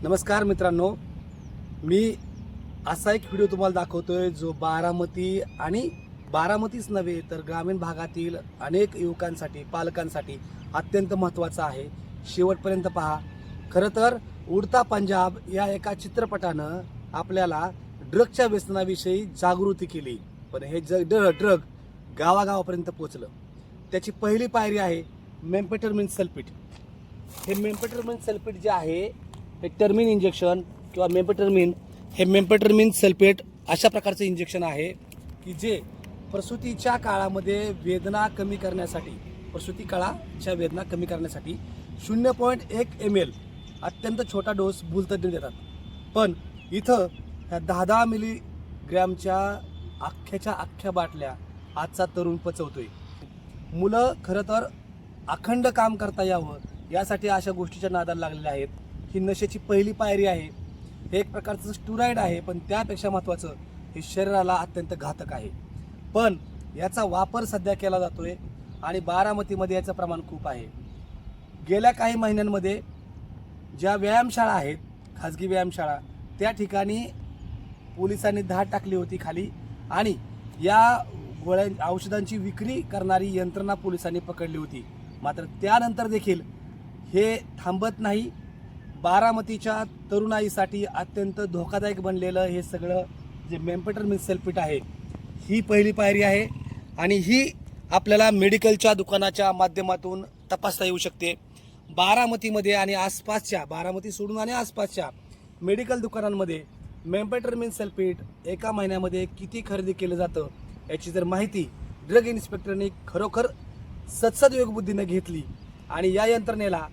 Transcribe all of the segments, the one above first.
नमस्कार मित्रांनो, मी असा एक व्हिडिओ तुम्हाला दाखवतोय जो बारामती आणि बारामतीच नव्हे तर ग्रामीण भागातील अनेक युवकांसाठी, पालकांसाठी अत्यंत महत्त्वाचा आहे। शेवटपर्यंत पहा। खरं तर उडता पंजाब या एका चित्रपटानं आपल्याला ड्रगच्या व्यसनाविषयी जागृती केली, पण हे ड्रग गावागावापर्यंत पोहोचलं। त्याची पहिली पायरी आहे मेम्फेटामिन सल्फेट। हे मेम्फेटामिन सल्फेट जे आहे हे टर्मिन इंजेक्शन किंवा मेम्फेटामिन सल्फेट अशा प्रकारचं इंजेक्शन आहे की जे प्रसूतीच्या काळामध्ये वेदना कमी करण्यासाठी, प्रसूती काळाच्या वेदना कमी करण्यासाठी 0.1 ml अत्यंत छोटा डोस भूलतज्ञ देतात। पण इथं ह्या 10 मिलीग्रॅमच्या अख्ख्या बाटल्या आजचा तरुण पचवतोय। मुलं खरं तर अखंड काम करता यावं यासाठी अशा गोष्टीच्या नादाला लागलेल्या आहेत। ही नशेची पहिली पायरी आहे। हे एक प्रकारचं स्टेरॉइड आहे, पण त्यापेक्षा महत्त्वाचं हे शरीराला अत्यंत घातक आहे। पण याचा वापर सध्या केला जातोय आणि बारामतीमध्ये याचं प्रमाण खूप आहे। गेल्या काही महिन्यांमध्ये ज्या व्यायामशाळा आहेत, खाजगी व्यायामशाळा, त्या ठिकाणी पोलिसांनी धाड टाकली होती खाली आणि या औषधांची विक्री करणारी यंत्रणा पोलिसांनी पकडली होती। मात्र त्यानंतर देखील हे थांबत नाही। बारामतीच्या तरुणाईसाठी अत्यंत धोकादायक बनलेलं हे सगळं जे मेम्फेटामिन सल्फेट आहे, ही पहिली पायरी आहे आणि ही आपल्याला मेडिकलच्या दुकानाच्या माध्यमातून तपासता येऊ शकते। बारामतीमध्ये आणि आसपासच्या, बारामती सोडून आणि आसपासच्या मेडिकल दुकानांमध्ये मेम्फेटामिन सल्फेट एका महिन्यामध्ये किती खरेदी केलं जातं याची जर माहिती ड्रग इन्स्पेक्टरने खरोखर सत्सद योगबुद्धीने घेतली आणि या यंत्रणेला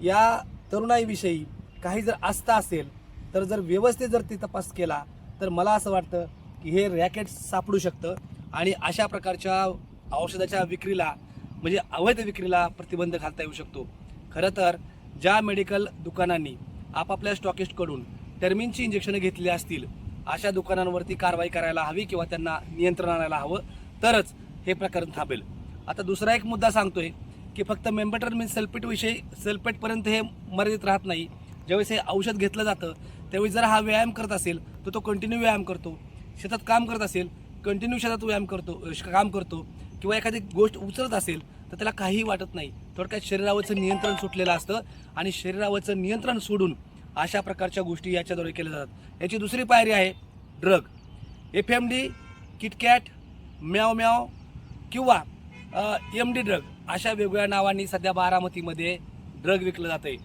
या तरुणाईविषयी काही जर आस्था असेल तर जर व्यवस्थित जर ती तपास केला तर मला असं वाटतं की हे रॅकेट सापडू शकतं आणि अशा प्रकारच्या औषधाच्या विक्रीला, म्हणजे अवैध विक्रीला प्रतिबंध घालता येऊ शकतो। खरं तर ज्या मेडिकल दुकानांनी आपापल्या स्टॉकिस्टकडून टर्मिनची इंजेक्शनं घेतली असतील अशा दुकानांवरती कारवाई करायला हवी किंवा त्यांना नियंत्रण आणायला हवं, तरच हे प्रकरण थांबेल। आता दुसरा एक मुद्दा सांगतोय की फक्त मेम्फेटामिन सल्फेटपर्यंत हे मर्यादित राहत नाही। ज्यावेळेस हे औषध घेतलं जातं त्यावेळी जर हा व्यायाम करत असेल तर तो कंटिन्यू व्यायाम करतो, शेतात काम करत असेल कंटिन्यू शेतात काम करतो किंवा एखादी गोष्ट उचलत असेल तर त्याला काहीही वाटत नाही। थोडक्यात शरीरावरचं नियंत्रण सुटलेलं असतं आणि शरीरावरचं नियंत्रण सोडून अशा प्रकारच्या गोष्टी याच्याद्वारे केल्या जातात। याची दुसरी पायरी आहे ड्रग। FMD, किटकॅट, म्याव म्याव किंवा MD ड्रग अशा वेगवेगळ्या नावांनी सध्या बारामतीमध्ये ड्रग विकलं जातंय।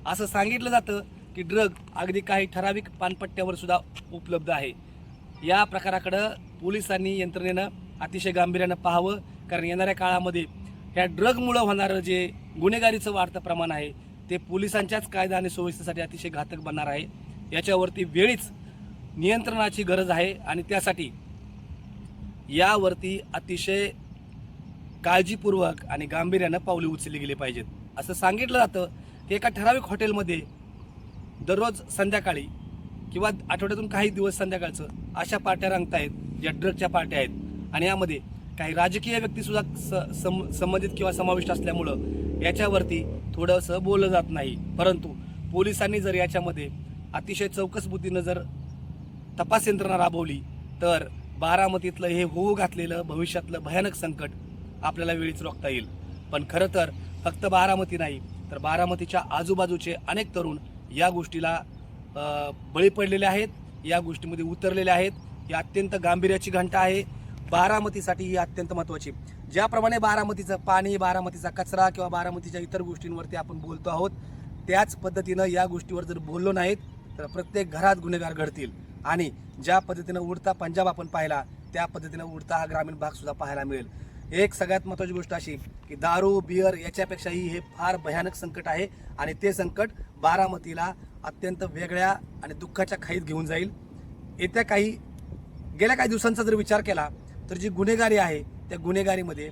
असं सांगितलं जातं की ड्रग अगदी काही ठराविक पानपट्ट्यावर सुद्धा उपलब्ध आहे। या प्रकाराकडं पोलिसांनी, यंत्रणेनं अतिशय गांभीर्यानं पाहावं, कारण येणाऱ्या काळामध्ये ह्या ड्रगमुळं होणारं जे गुन्हेगारीचं वाढतं प्रमाण आहे ते पोलिसांच्याच कायदा आणि सुव्यवस्थेसाठी अतिशय घातक बनणार आहे। याच्यावरती वेळीच नियंत्रणाची गरज आहे आणि त्यासाठी यावरती अतिशय काळजीपूर्वक आणि गांभीर्यानं पावले उचलली गेली पाहिजेत। असं सांगितलं जातं की एका ठराविक हॉटेलमध्ये दररोज संध्याकाळी किंवा आठवड्यातून काही दिवस संध्याकाळचं अशा पार्ट्या रंगतायत ज्या ड्रगच्या पार्ट्या आहेत आणि यामध्ये काही राजकीय व्यक्तीसुद्धा संबंधित किंवा समाविष्ट असल्यामुळं याच्यावरती थोडंसं बोललं जात नाही। परंतु पोलिसांनी जर याच्यामध्ये अतिशय चौकस बुद्धीनं जर तपास यंत्रणा राबवली तर बारामतीतलं हे होऊ घातलेलं भविष्यातलं भयानक संकट आपल्याला वेळीच रोखता येईल। पण खरं तर फक्त बारामती नाही तर बारामतीच्या आजूबाजूचे अनेक तरुण या गोष्टीला बळी पडलेले आहेत, या गोष्टीमध्ये उतरलेले आहेत। ही अत्यंत गांभीर्याची घंटा आहे। बारामतीसाठी ही अत्यंत महत्त्वाची। ज्याप्रमाणे बारामतीचं पाणी, बारामतीचा कचरा किंवा बारामतीच्या इतर गोष्टींवरती आपण बोलतो आहोत, त्याच पद्धतीनं या गोष्टीवर जर बोललो नाहीत तर प्रत्येक घरात गुन्हेगार घडतील आणि ज्या पद्धतीनं उडता पंजाब आपण पाहिला त्या पद्धतीनं उडता हा ग्रामीण भाग सुद्धा पाहायला मिळेल। एक सगळ्यात महत्त्वाची गोष्ट अशी की दारू, बियर याच्यापेक्षाही हे फार भयानक संकट आहे आणि ते संकट बारामतीला अत्यंत वेगळ्या आणि दुःखाच्या खाईत घेऊन जाईल। गेल्या काही दिवसांचा जर विचार केला तर जी गुन्हेगारी आहे त्या गुन्हेगारीमध्ये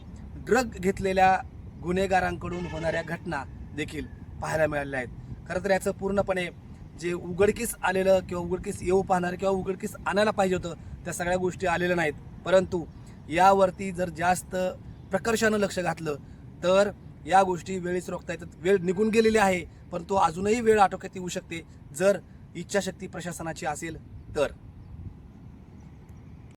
ड्रग घेतलेल्या गुन्हेगारांकडून होणाऱ्या घटना देखील पाहायला मिळालेल्या आहेत। खरं तर याचं पूर्णपणे जे उघडकीस आलेलं किंवा उघडकीस येऊ पाहणार किंवा उघडकीस आणायला पाहिजे होतं त्या सगळ्या गोष्टी आलेल्या नाहीत। परंतु यावरती जर जास्त प्रकर्षानं लक्ष घातलं तर या गोष्टी वेळीच रोखता येतात। वेळ निघून गेलेली आहे, परंतु अजूनही वेळ आटोक्यात येऊ शकते जर इच्छाशक्ती प्रशासनाची असेल तर